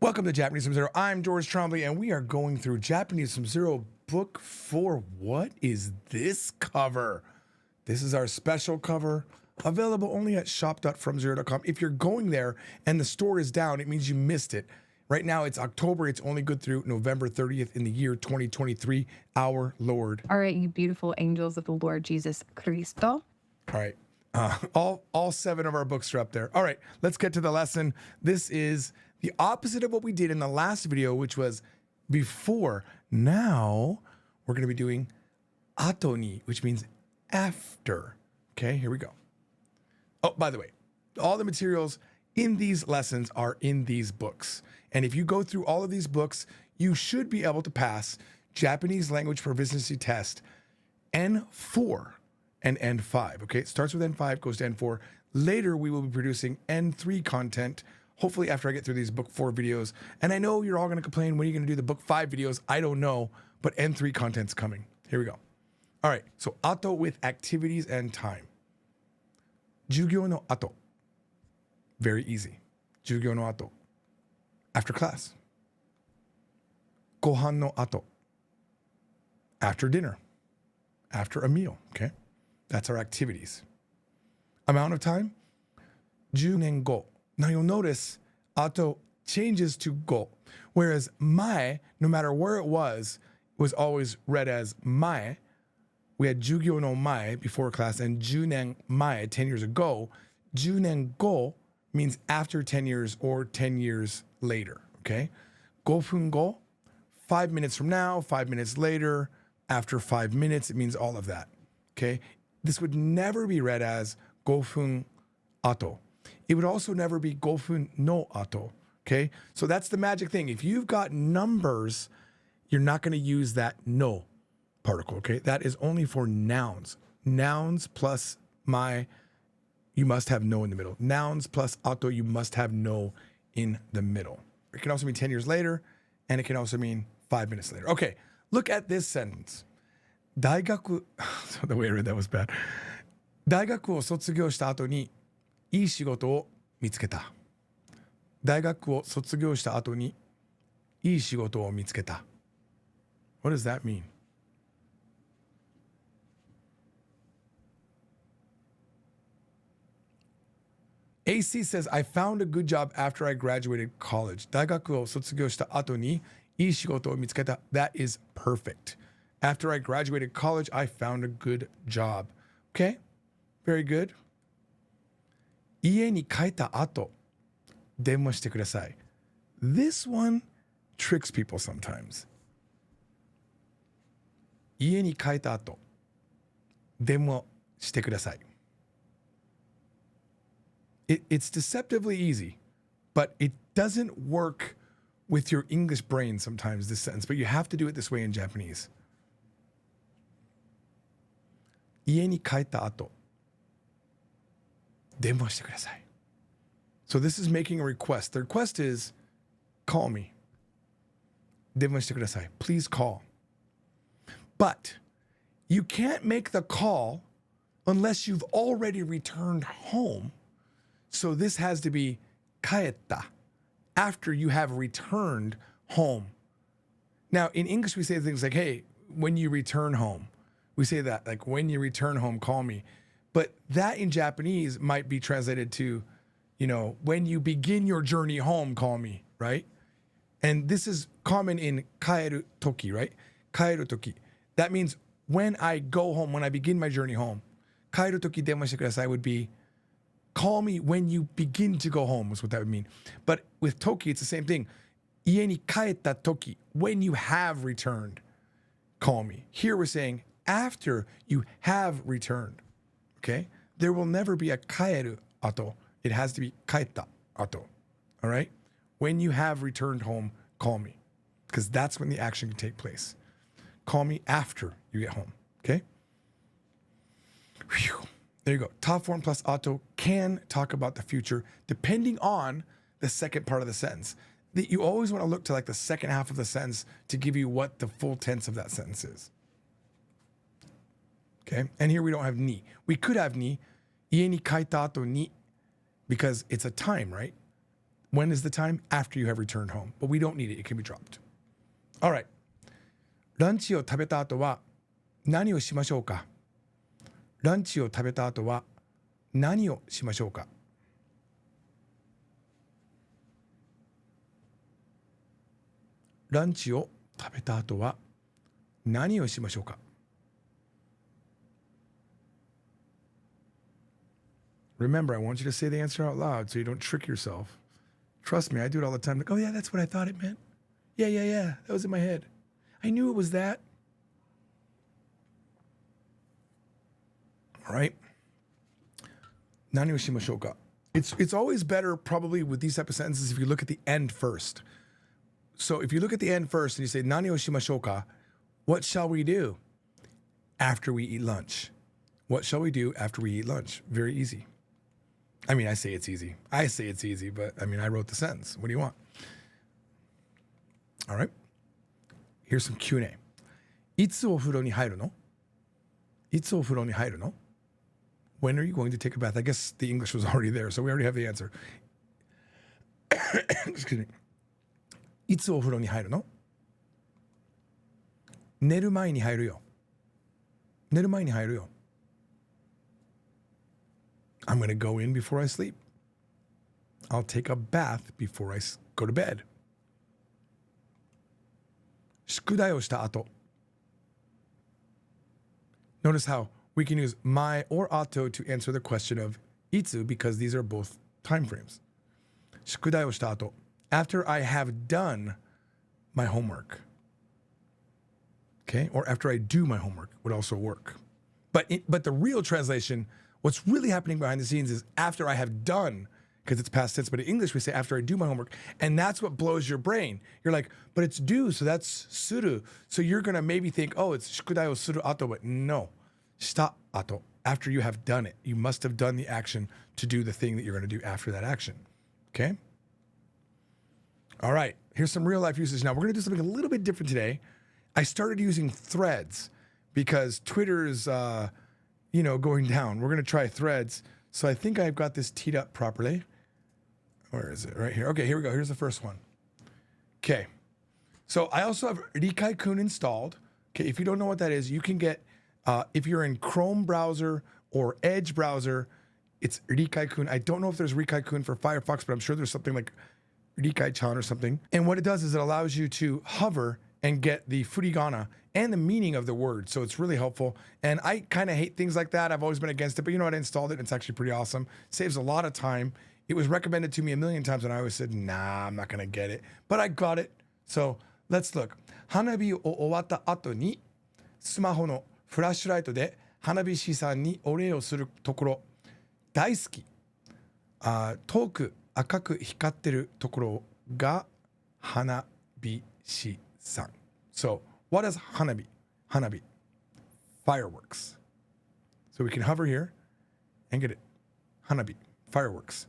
Welcome to Japanese from Zero. I'm George Trombley, and we are going through Japanese from Zero Book 4. What is this cover? This is our special cover, available only at shop.fromzero.com. If you're going there and the store is down, it means you missed it. Right now, it's October. It's only good through November 30th in the year 2023, our Lord. All right, you beautiful angels of the Lord Jesus Cristo. All right. All 7 of our books are up there. All right, let's get to the lesson. This is the opposite of what we did in the last video, which was before. Now we're going to be doing ato ni, which means after. Okay, here we go. Oh, by the way, all the materials in these lessons are in these books. And if you go through all of these books, you should be able to pass Japanese language proficiency test N4 and N5. Okay, it starts with N5, goes to N4. Later, we will be producing N3 content, hopefully after I get through these book 4 videos. And I know you're all going to complain, when are you going to do the book 5 videos? I don't know, but N3 content's coming. Here we go. All right, so ato with activities and time. Jugyo no ato. Very easy. Jugyo no ato. After class. Gohan no ato. After dinner. After a meal, okay? That's our activities. Amount of time? 10年後. Now you'll notice ato changes to go, whereas mae, no matter where it was always read as mae. We had jugyo no mae before class and junen mae 10 years ago. Junen go means after 10 years or 10 years later, okay? 5分後, 5 minutes from now, 5 minutes later, after 5 minutes, it means all of that, okay? This would never be read as 5分 ato. It would also never be 5分 no ato, okay? So that's the magic thing. If you've got numbers, you're not going to use that no particle, okay? That is only for nouns. Nouns plus my, you must have no in the middle. Nouns plus ato, you must have no in the middle. It can also mean 10 years later, and it can also mean 5 minutes later. Okay, look at this sentence. 大学 the way I read that was bad. 大学を卒業した後にいい仕事を見つけた。大学を卒業した後にいい仕事を見つけた。What does that mean? AC says, I found a good job after I graduated college. 大学を卒業した後にいい仕事を見つけた. That is perfect. After I graduated college, I found a good job. Okay? Very good. 家に帰った後、電話してください. This one tricks people sometimes. 家に帰った後、電話してください. It's deceptively easy, but it doesn't work with your English brain sometimes, this sentence, but you have to do it this way in Japanese. 家に帰った後、電話してください. So this is making a request. The request is, call me. 電話してください. Please call. But you can't make the call unless you've already returned home. So this has to be 帰った after you have returned home. Now, in English, we say things like, hey, when you return home. We say that, like, when you return home, call me. But that in Japanese might be translated to, you know, when you begin your journey home, call me, right? And this is common in kaeru toki, right? Kaeru toki. That means when I go home, when I begin my journey home. Kaeru toki denwa shite kudasai would be, call me when you begin to go home, is what that would mean. But with toki, it's the same thing. 家に帰った時, when you have returned, call me. Here we're saying, after you have returned, okay? There will never be a 帰る ato. It has to be 帰った ato, all right? When you have returned home, call me, because that's when the action can take place. Call me after you get home, okay? Whew. There you go. Top form plus ato can talk about the future depending on the second part of the sentence. You always want to look to like the second half of the sentence to give you what the full tense of that sentence is. Okay, and here we don't have ni. We could have ni, 家に帰った後に, because it's a time, right? When is the time? After you have returned home. But we don't need it. It can be dropped. All right. ランチを食べた後は何をしましょうか？ランチを食べた後は何をしましょうか？ランチを食べた後は何をしましょうか？ Remember, I want you to say the answer out loud so you don't trick yourself. Trust me, I do it all the time. Like, oh yeah, that's what I thought it meant. Yeah. That was in my head. I knew it was that. All right. 何をしましょうか? It's always better probably with these type of sentences if you look at the end first. So if you look at the end first and you say 何をしましょうか? What shall we do after we eat lunch? What shall we do after we eat lunch? Very easy. I mean, I say it's easy, but I mean, I wrote the sentence. What do you want? All right. Here's some Q&A. いつお風呂に入るの? いつお風呂に入るの? When are you going to take a bath? I guess the English was already there, so we already have the answer. Excuse me. いつお風呂に入るの? 寝る前に入るよ。寝る前に入るよ。I'm going to go in before I sleep. I'll take a bath before I go to bed. 宿題をした後. Notice how we can use my or ato to answer the question of itsu because these are both time frames. 宿題をした後. After I have done my homework. Okay? Or after I do my homework would also work. But the real translation, what's really happening behind the scenes is after I have done, because it's past tense, but in English we say after I do my homework. And that's what blows your brain. You're like, but it's do, so that's suru. So you're going to maybe think, oh, it's shukudai o suru ato, but no. Shita ato. After you have done it. You must have done the action to do the thing that you're going to do after that action. Okay? All right. Here's some real life usage. Now, we're going to do something a little bit different today. I started using threads because Twitter's, going down. We're going to try threads. So I think I've got this teed up properly. Where is it? Right here. Okay, here we go. Here's the first one. Okay. So I also have Rikai-kun installed. Okay, if you don't know what that is, you can get, if you're in Chrome browser or Edge browser, it's Rikai-kun. I don't know if there's Rikai-kun for Firefox, but I'm sure there's something like Rikai-chan or something. And what it does is it allows you to hover and get the furigana and the meaning of the word. So it's really helpful. And I kind of hate things like that. I've always been against it, but you know what? I installed it. And it's actually pretty awesome. Saves a lot of time. It was recommended to me a million times and I always said, nah, I'm not going to get it. But I got it. So let's look. 花火を終わった後にスマホのフラッシュライトで花火師さんにお礼をするところ大好き。遠く赤く光ってるところが花火師さん。So, what is hanabi? Hanabi. Fireworks. So we can hover here and get it. Hanabi. Fireworks.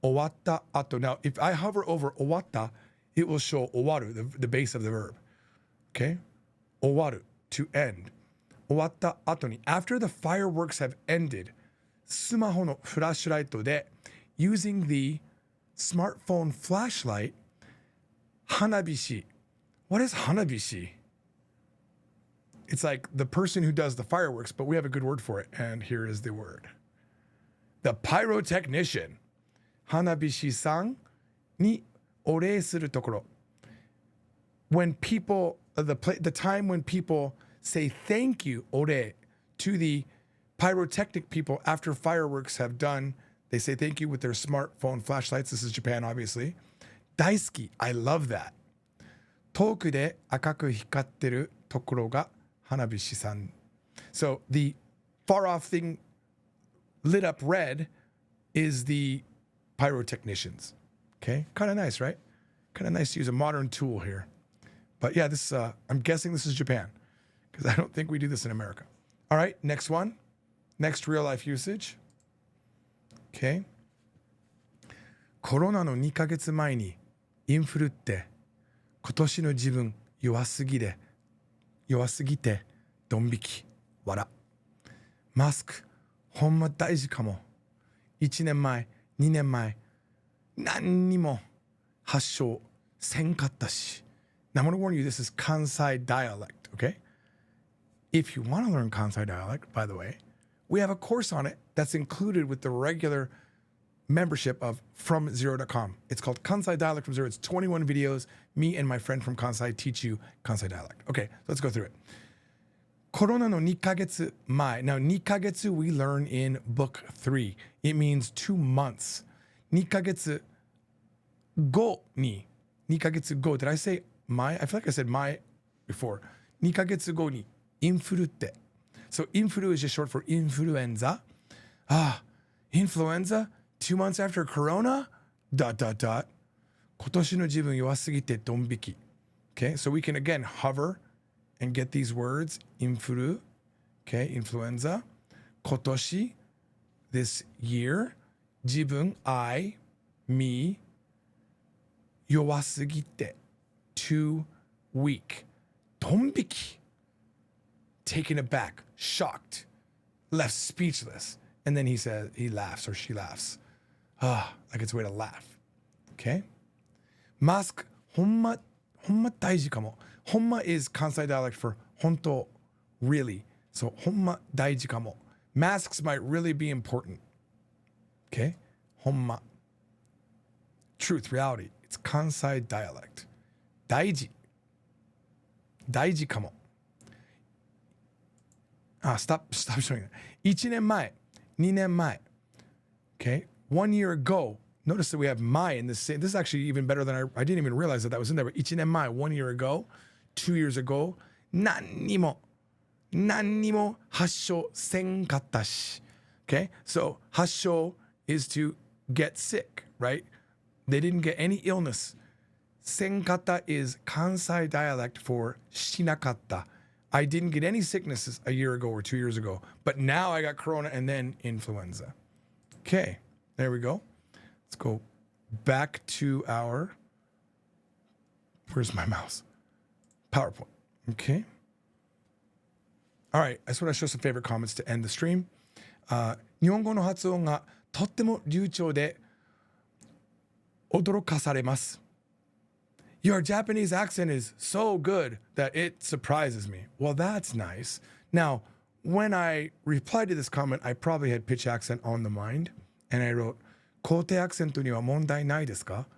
Owatta ato. Now, if I hover over owatta, it will show owaru, the base of the verb. Okay? Owaru, to end. Owatta ato ni. After the fireworks have ended, sumaho no flashlight de, using the smartphone flashlight, hanabishi. What is hanabishi? It's like the person who does the fireworks, but we have a good word for it. And here is the word. The pyrotechnician. Hanabishi-san ni orei suru tokoro. When people, the time when people say thank you, orei, to the pyrotechnic people after fireworks have done, they say thank you with their smartphone flashlights. This is Japan, obviously. Daisuki, I love that. 遠くで赤く光ってるところが花火師さん. So the far off thing lit up red is the pyrotechnicians. Okay, kind of nice, right? Kind of nice to use a modern tool here. But yeah, this I'm guessing this is Japan because I don't think we do this in America. All right, next one. Next real life usage. Okay. コロナの2ヶ月前にインフルって今年の自分弱すぎてドン引き笑。マスクほんま大事かも。1年前2年前何にも発祥せんかったし. Now, I'm going to warn you, this is Kansai dialect, okay? If you want to learn Kansai dialect, by the way, we have a course on it that's included with the regular membership of FromZero.com. It's called Kansai Dialect from Zero. It's 21 videos. Me and my friend from Kansai teach you Kansai dialect. Okay, let's go through it. Corona no 2ヶ月前. Now, 2ヶ月 we learn in book 3. It means 2 months. 2ヶ月後に, 2ヶ月後. Did I say my? I feel like I said my before. 2ヶ月後に インフルって. So influ is just short for influenza. Influenza? 2 months after corona? ... 今年の自分弱すぎてドン引き. Okay, so we can again hover and get these words. Influ, okay, influenza. 今年, this year. 自分, I, me. 弱すぎて, too weak. ドン引き. Taken aback, shocked, left speechless. And then he says, he laughs or she laughs. Like it's a way to laugh. Okay? Mask, ほんま大事かも. Honma is Kansai dialect for 本当, really. So ほんま大事かも. Masks might really be important. Okay? ほんま. Truth, reality. It's Kansai dialect. 大事. 大事かも. Stop showing that. 1年前, 2年前. Okay? 1 year ago. Notice that we have my in this same. This is actually even better than I didn't even realize that was in there. But 1年前, 1 year ago, 2 years ago, 何にも発症せんかったし. Okay? So 発症 is to get sick, right? They didn't get any illness. せんかった is Kansai dialect for しなかった. I didn't get any sicknesses a year ago or 2 years ago, but now I got corona and then influenza. Okay, there we go. Let's go back to our, where's my mouse? PowerPoint. Okay. All right, I just want to show some favorite comments to end the stream. 日本語の発音がとっても流暢で驚かされます。Your Japanese accent is so good that it surprises me. Well, that's nice. Now, when I replied to this comment, I probably had pitch accent on the mind, and I wrote, 肯定アクセントには問題ないですか?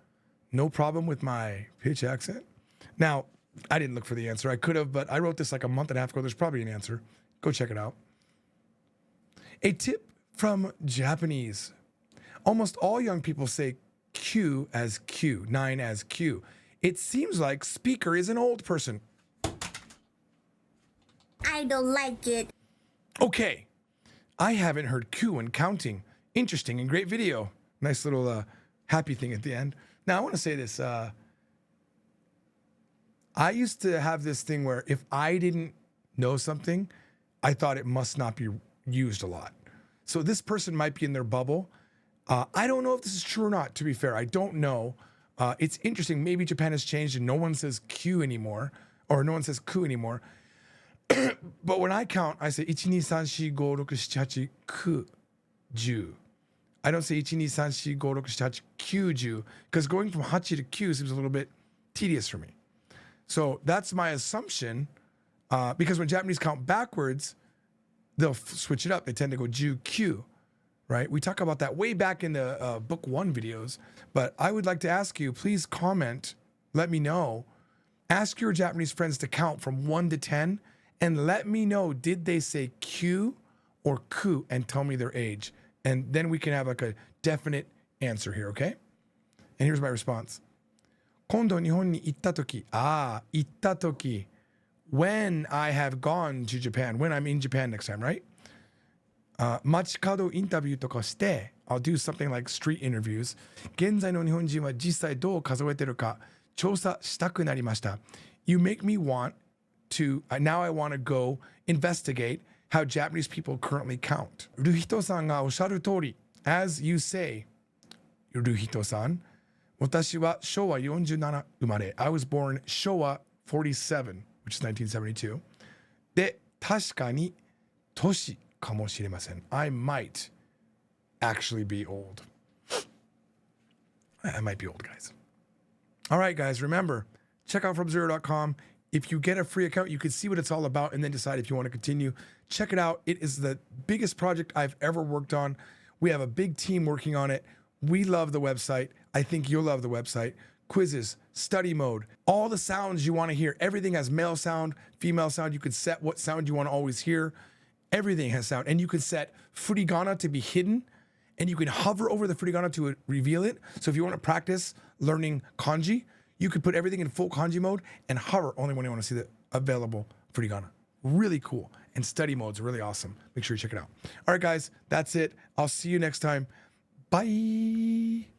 No problem with my pitch accent. Now, I didn't look for the answer. I could have, but I wrote this like a month and a half ago. There's probably an answer. Go check it out. A tip from Japanese. Almost all young people say Q as Q, 9 as Q. It seems like speaker is an old person. I don't like it. Okay. I haven't heard Q in counting. Interesting and great video. Nice little happy thing at the end. Now, I want to say this. I used to have this thing where if I didn't know something, I thought it must not be used a lot. So this person might be in their bubble. I don't know if this is true or not, to be fair. I don't know. It's interesting. Maybe Japan has changed and no one says Q anymore, or no one says ku anymore. But when I count, I say 1, 2, 3, 4, 5, 6, 7, 8, 9, 10. I don't say 1, 2, 3, 4, 5, 6, 7, 8, 9, 10, because going from hachi to Q seems a little bit tedious for me. So that's my assumption, because when Japanese count backwards, they'll switch it up. They tend to go ju Q. Right? We talk about that way back in the book 1 videos, but I would like to ask you, please comment, let me know, ask your Japanese friends to count from 1 to 10 and let me know, did they say Q or ku, and tell me their age. And then we can have like a definite answer here, okay? And here's my response. 今度日本に行った時, 行った時, when I have gone to Japan, when I'm in Japan next time, right? 街角インタビューとかして I'll do something like street interviews. 現在の日本人は実際どう数えてるか調査したくなりました. You make me want to, now I want to go investigate how Japanese people currently count. ルヒトさんがおっしゃる通り as you say, ルヒトさん、私は昭和47生まれ. I was born 昭和47, which is 1972. で、確かに年かもしれません. I might actually be old. I might be old, guys. All right, guys, remember, check out fromzero.com. If you get a free account, you can see what it's all about and then decide if you want to continue. Check it out. It is the biggest project I've ever worked on. We have a big team working on it. We love the website. I think you'll love the website. Quizzes, study mode, all the sounds you want to hear. Everything has male sound, female sound. You can set what sound you want to always hear. Everything has sound. And you can set furigana to be hidden. And you can hover over the furigana to reveal it. So if you want to practice learning kanji, you could put everything in full kanji mode and hover only when you want to see the available furigana. Really cool. And study mode's really awesome. Make sure you check it out. All right, guys, that's it. I'll see you next time. Bye.